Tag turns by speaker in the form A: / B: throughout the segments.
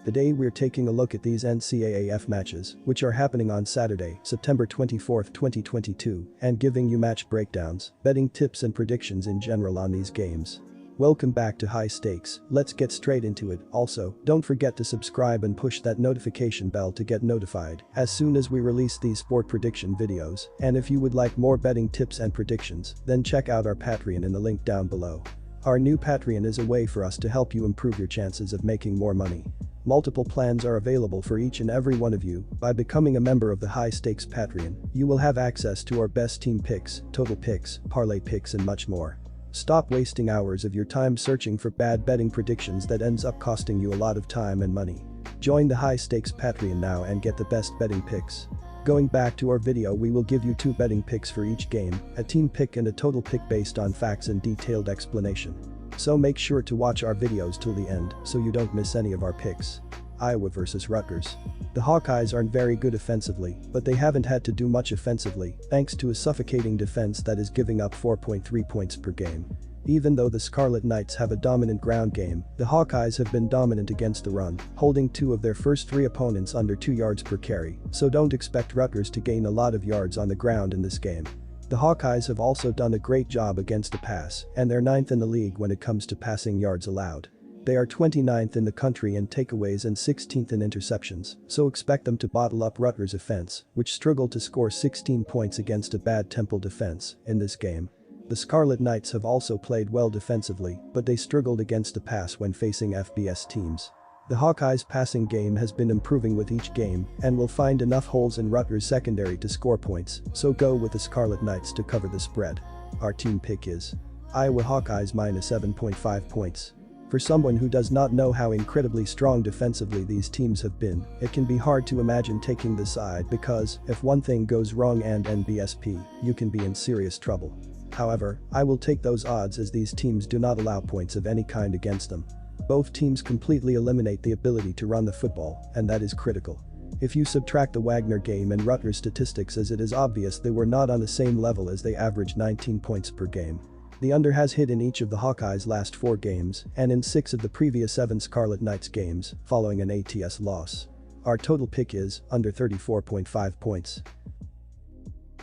A: Today we're taking a look at these NCAAF matches, which are happening on Saturday, September 24, 2022, and giving you match breakdowns, betting tips and predictions in general on these games. Welcome back to High Stakes, let's get straight into it. Also, don't forget to subscribe and push that notification bell to get notified as soon as we release these sport prediction videos, and if you would like more betting tips and predictions, then check out our Patreon in the link down below. Our new Patreon is a way for us to help you improve your chances of making more money. Multiple plans are available for each and every one of you. By becoming a member of the High Stakes Patreon, you will have access to our best team picks, total picks, parlay picks and much more. Stop wasting hours of your time searching for bad betting predictions that ends up costing you a lot of time and money. Join the High Stakes Patreon now and get the best betting picks. Going back to our video, we will give you 2 betting picks for each game, a team pick and a total pick based on facts and detailed explanation. So make sure to watch our videos till the end so you don't miss any of our picks. Iowa vs Rutgers. The Hawkeyes aren't very good offensively, but they haven't had to do much offensively thanks to a suffocating defense that is giving up 4.3 points per game. Even though the Scarlet Knights have a dominant ground game, the Hawkeyes have been dominant against the run, holding 2 of their first 3 opponents under 2 yards per carry, so don't expect Rutgers to gain a lot of yards on the ground in this game. The Hawkeyes have also done a great job against the pass, and they're 9th in the league when it comes to passing yards allowed. They are 29th in the country in takeaways and 16th in interceptions, so expect them to bottle up Rutgers' offense, which struggled to score 16 points against a bad Temple defense in this game. The Scarlet Knights have also played well defensively, but they struggled against the pass when facing FBS teams. The Hawkeyes' passing game has been improving with each game and will find enough holes in Rutgers' secondary to score points, so go with the Scarlet Knights to cover the spread. Our team pick is Iowa Hawkeyes minus 7.5 points. For someone who does not know how incredibly strong defensively these teams have been, it can be hard to imagine taking the side because if one thing goes wrong and NBSP, you can be in serious trouble. However, I will take those odds as these teams do not allow points of any kind against them. Both teams completely eliminate the ability to run the football, and that is critical. If you subtract the Wagner game and Rutgers statistics, as it is obvious they were not on the same level as they averaged 19 points per game. The under has hit in each of the Hawkeyes' last 4 games and in 6 of the previous 7 Scarlet Knights games following an ATS loss. Our total pick is under 34.5 points.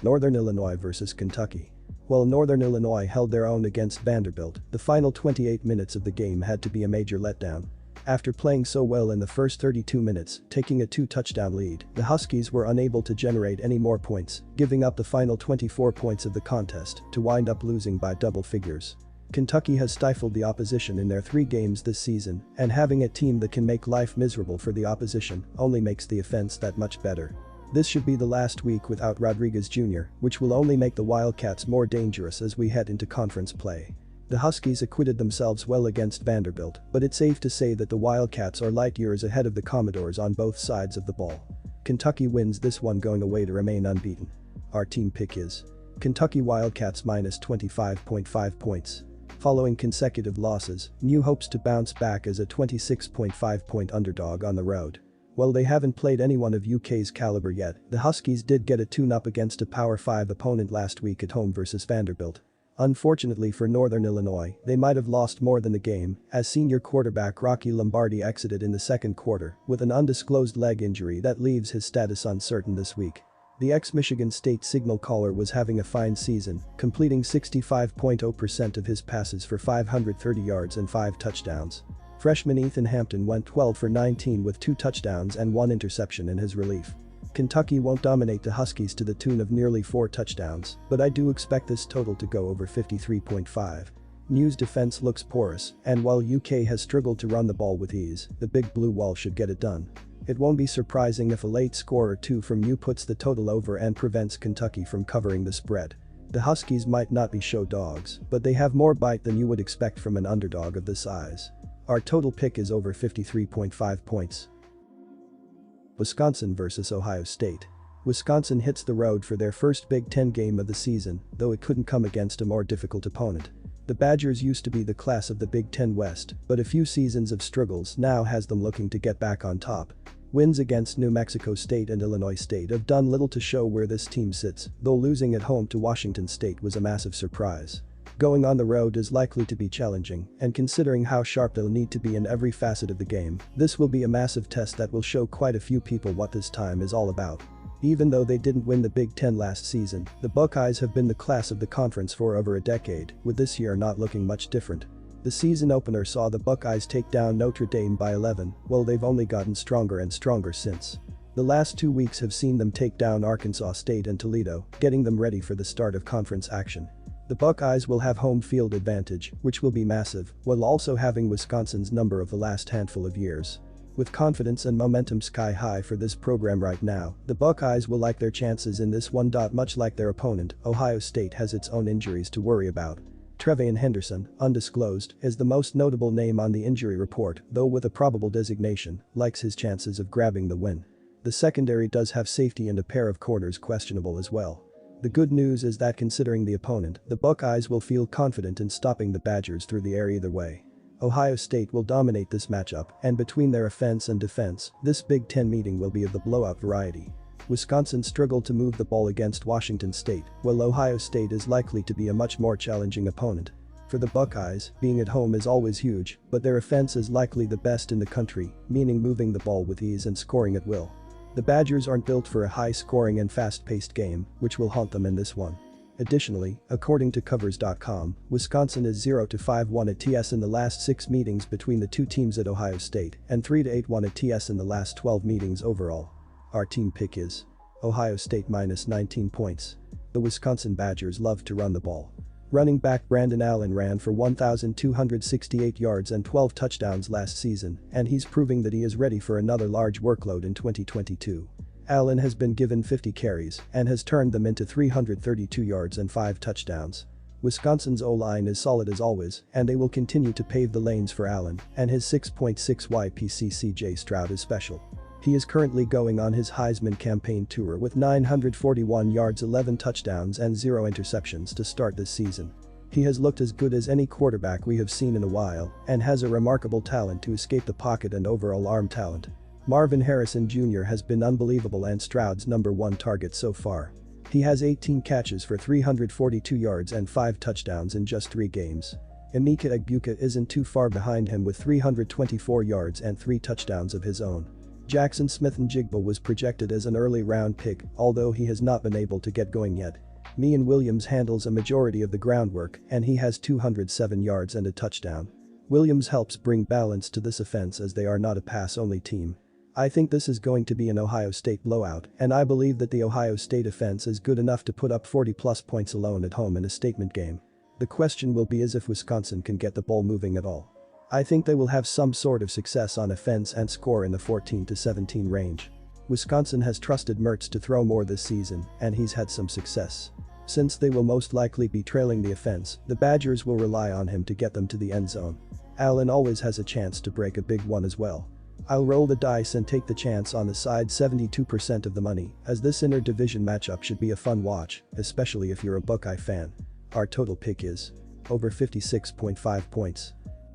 A: Northern Illinois vs Kentucky. While Northern Illinois held their own against Vanderbilt, the final 28 minutes of the game had to be a major letdown. After playing so well in the first 32 minutes, taking a 2-touchdown lead, the Huskies were unable to generate any more points, giving up the final 24 points of the contest to wind up losing by double figures. Kentucky has stifled the opposition in their 3 games this season, and having a team that can make life miserable for the opposition only makes the offense that much better. This should be the last week without Rodriguez Jr., which will only make the Wildcats more dangerous as we head into conference play. The Huskies acquitted themselves well against Vanderbilt, but it's safe to say that the Wildcats are light years ahead of the Commodores on both sides of the ball. Kentucky wins this one going away to remain unbeaten. Our team pick is Kentucky Wildcats minus 25.5 points. Following consecutive losses, New hopes to bounce back as a 26.5 point underdog on the road. While they haven't played anyone of UK's caliber yet, the Huskies did get a tune-up against a Power 5 opponent last week at home versus Vanderbilt. Unfortunately for Northern Illinois, they might have lost more than the game, as senior quarterback Rocky Lombardi exited in the second quarter with an undisclosed leg injury that leaves his status uncertain this week. The ex-Michigan State signal caller was having a fine season, completing 65.0% of his passes for 530 yards and 5 touchdowns. Freshman Ethan Hampton went 12 for 19 with 2 touchdowns and 1 interception in his relief. Kentucky won't dominate the Huskies to the tune of nearly 4 touchdowns, but I do expect this total to go over 53.5. New's defense looks porous, and while UK has struggled to run the ball with ease, the Big Blue Wall should get it done. It won't be surprising if a late score or 2 from New puts the total over and prevents Kentucky from covering the spread. The Huskies might not be show dogs, but they have more bite than you would expect from an underdog of this size. Our total pick is over 53.5 points. Wisconsin vs Ohio State. Wisconsin hits the road for their first Big Ten game of the season, though it couldn't come against a more difficult opponent. The Badgers used to be the class of the Big Ten West, but a few seasons of struggles now has them looking to get back on top. Wins against New Mexico State and Illinois State have done little to show where this team sits, though losing at home to Washington State was a massive surprise. Going on the road is likely to be challenging, and considering how sharp they'll need to be in every facet of the game, this will be a massive test that will show quite a few people what this time is all about. Even though they didn't win the Big Ten last season, the Buckeyes have been the class of the conference for over a decade, with this year not looking much different. The season opener saw the Buckeyes take down Notre Dame by 11, while they've only gotten stronger and stronger since. The last 2 weeks have seen them take down Arkansas State and Toledo, getting them ready for the start of conference action. The Buckeyes will have home field advantage, which will be massive, while also having Wisconsin's number of the last handful of years. With confidence and momentum sky high for this program right now, the Buckeyes will like their chances in this one. Much like their opponent, Ohio State has its own injuries to worry about. Trevayon Henderson, undisclosed, is the most notable name on the injury report, though with a probable designation, likes his chances of grabbing the win. The secondary does have safety and a pair of corners questionable as well. The good news is that considering the opponent, the Buckeyes will feel confident in stopping the Badgers through the air either way. Ohio State will dominate this matchup, and between their offense and defense, this Big Ten meeting will be of the blowout variety. Wisconsin struggled to move the ball against Washington State, while Ohio State is likely to be a much more challenging opponent. For the Buckeyes, being at home is always huge, but their offense is likely the best in the country, meaning moving the ball with ease and scoring at will. The Badgers aren't built for a high-scoring and fast-paced game, which will haunt them in this one. Additionally, according to Covers.com, Wisconsin is 0-5-1 at TS in the last 6 meetings between the two teams at Ohio State, and 3-8-1 at TS in the last 12 meetings overall. Our team pick is Ohio State minus 19 points. The Wisconsin Badgers love to run the ball. Running back Brandon Allen ran for 1,268 yards and 12 touchdowns last season, and he's proving that he is ready for another large workload in 2022. Allen has been given 50 carries and has turned them into 332 yards and 5 touchdowns. Wisconsin's O-line is solid as always, and they will continue to pave the lanes for Allen, and his 6.6 YPC CJ Stroud is special. He is currently going on his Heisman campaign tour with 941 yards, 11 touchdowns and 0 interceptions to start this season. He has looked as good as any quarterback we have seen in a while and has a remarkable talent to escape the pocket and overall arm talent. Marvin Harrison Jr. has been unbelievable and Stroud's #1 target so far. He has 18 catches for 342 yards and 5 touchdowns in just 3 games. Emeka Egbuka isn't too far behind him with 324 yards and 3 touchdowns of his own. Jackson Smith-Njigba was projected as an early round pick, although he has not been able to get going yet. Mian Williams handles a majority of the groundwork, and he has 207 yards and a touchdown. Williams helps bring balance to this offense as they are not a pass-only team. I think this is going to be an Ohio State blowout, and I believe that the Ohio State offense is good enough to put up 40+ points alone at home in a statement game. The question will be is if Wisconsin can get the ball moving at all. I think they will have some sort of success on offense and score in the 14-17 range. Wisconsin has trusted Mertz to throw more this season, and he's had some success. Since they will most likely be trailing the offense, the Badgers will rely on him to get them to the end zone. Allen always has a chance to break a big one as well. I'll roll the dice and take the chance on the side 72% of the money, as this inter-division matchup should be a fun watch, especially if you're a Buckeye fan. Our total pick is over 56.5 points.